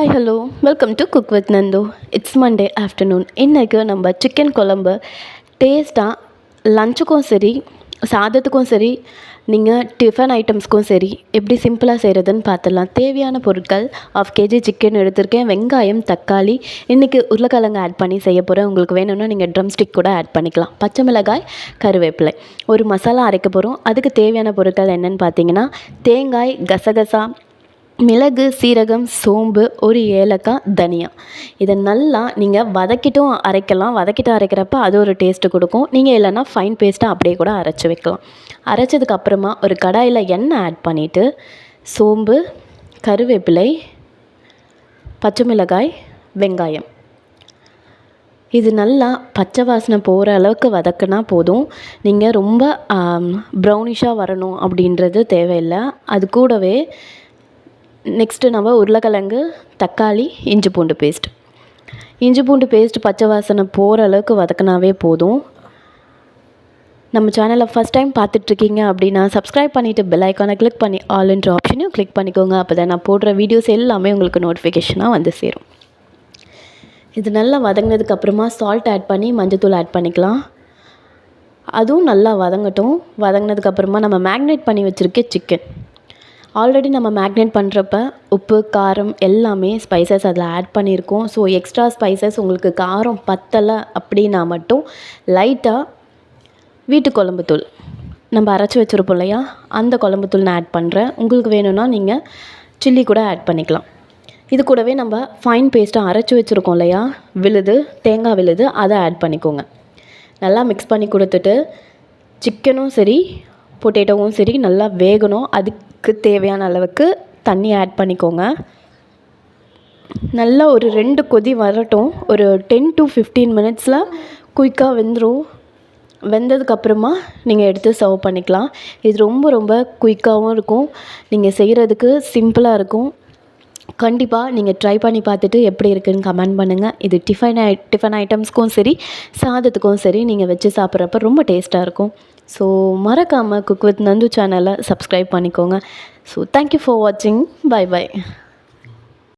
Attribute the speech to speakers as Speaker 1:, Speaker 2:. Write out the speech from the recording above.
Speaker 1: Hi hello welcome to cook with Nandu. It's Monday afternoon. இன்றைக்கு நம்ம chicken குழம்பு டேஸ்ட்டாக லஞ்சுக்கும் சரி சாதத்துக்கும் சரி நீங்கள் டிஃபன் ஐட்டம்ஸ்க்கும் சரி எப்படி சிம்பிளாக செய்கிறதுன்னு பார்த்துடலாம். தேவையான பொருட்கள் 1/2 kg சிக்கன் எடுத்திருக்கேன். வெங்காயம், தக்காளி, இன்றைக்கி உருளைக்கிழங்கு ஆட் பண்ணி செய்ய போகிறேன். உங்களுக்கு வேணும்னா நீங்கள் ட்ரம் ஸ்டிக் கூட ஆட் பண்ணிக்கலாம். பச்சை மிளகாய், கருவேப்பிலை, ஒரு மசாலா அரைக்க போகிறோம். அதுக்கு தேவையான பொருட்கள் என்னென்னு பார்த்தீங்கன்னா தேங்காய், கசகசா, மிளகு, சீரகம், சோம்பு, ஒரு ஏலக்காய், தனியா. இதை நல்லா நீங்கள் வதக்கிட்டும் அரைக்கலாம். வதக்கிட்டு அரைக்கிறப்ப அது ஒரு டேஸ்ட்டு கொடுக்கும். நீங்கள் இல்லைன்னா ஃபைன் பேஸ்ட்டாக அப்படியே கூட அரைச்சி வைக்கலாம். அரைச்சதுக்கப்புறமா ஒரு கடாயில் எண்ணெய் ஆட் பண்ணிவிட்டு சோம்பு, கருவேப்பிலை, பச்சை மிளகாய், வெங்காயம் இது நல்லா பச்சை வாசனை போகிற அளவுக்கு வதக்கினா போதும். நீங்கள் ரொம்ப ப்ரௌனிஷாக வரணும் அப்படின்றது தேவையில்லை. அது கூடவே நெக்ஸ்ட்டு நம்ம உருளைக்கிழங்கு, தக்காளி, இஞ்சி பூண்டு பேஸ்ட் பச்சை வாசனை போகிற அளவுக்கு வதக்கினாவே போதும். நம்ம சேனலை ஃபஸ்ட் டைம் பார்த்துட்ருக்கீங்க அப்படின்னா சப்ஸ்கிரைப் பண்ணிவிட்டு பெல் ஐக்கானை கிளிக் பண்ணி ஆல்ன்ற ஆப்ஷனையும் கிளிக் பண்ணிக்கோங்க. அப்போ தான் நான் போடுற வீடியோஸ் எல்லாமே உங்களுக்கு நோட்டிஃபிகேஷனாக வந்து சேரும். இது நல்லா வதங்கினதுக்கப்புறமா சால்ட் ஆட் பண்ணி மஞ்சத்தூள் ஆட் பண்ணிக்கலாம். அதுவும் நல்லா வதங்கட்டும். வதங்கினதுக்கப்புறமா நம்ம மேக்னேட் பண்ணி வச்சுருக்க சிக்கன் ஆல்ரெடி நம்ம மேக்னேட் பண்ணுறப்ப உப்பு, காரம் எல்லாமே ஸ்பைசஸ் அதில் ஆட் பண்ணியிருக்கோம். ஸோ எக்ஸ்ட்ரா ஸ்பைசஸ் உங்களுக்கு காரம் பத்தலை அப்படின்னா மட்டும் லைட்டாக வீட்டு குழம்புத்தூள் நம்ம அரைச்சி வச்சுருப்போம் இல்லையா, அந்த குழம்புத்தூள் நான் ஆட் பண்ணுறேன். உங்களுக்கு வேணும்னா நீங்கள் சில்லி கூட ஆட் பண்ணிக்கலாம். இது கூடவே நம்ம ஃபைன் பேஸ்ட்டாக அரைச்சி வச்சுருக்கோம் இல்லையா, தேங்காய் விழுது, அதை ஆட் பண்ணிக்கோங்க. நல்லா மிக்ஸ் பண்ணி கொடுத்துட்டு சிக்கனும் சரி பொட்டேட்டோவும் சரி நல்லா வேகணும். அதுக்கு தேவையான அளவுக்கு தண்ணி ஆட் பண்ணிக்கோங்க. நல்லா ஒரு 2 கொதி வரட்டும். ஒரு 10 to 15 மினிட்ஸில் குயிக்காக வெந்துடும். வெந்ததுக்கப்புறமா நீங்கள் எடுத்து சர்வ் பண்ணிக்கலாம். இது ரொம்ப ரொம்ப குயிக்காகவும் இருக்கும். நீங்கள் செய்கிறதுக்கு சிம்பிளாக இருக்கும். கண்டிப்பாக நீங்கள் ட்ரை பண்ணி பார்த்துட்டு எப்படி இருக்குதுன்னு கமெண்ட் பண்ணுங்கள். இது டிஃபன் ஐட்டம்ஸ்க்கும் சரி சாதத்துக்கும் சரி நீங்கள் வச்சு சாப்பிட்றப்ப ரொம்ப டேஸ்ட்டாக இருக்கும். ஸோ மறக்காமல் குக் வித் நந்து சேனலை சப்ஸ்கிரைப் பண்ணிக்கோங்க. ஸோ தேங்க்யூ ஃபார் வாட்சிங். பை.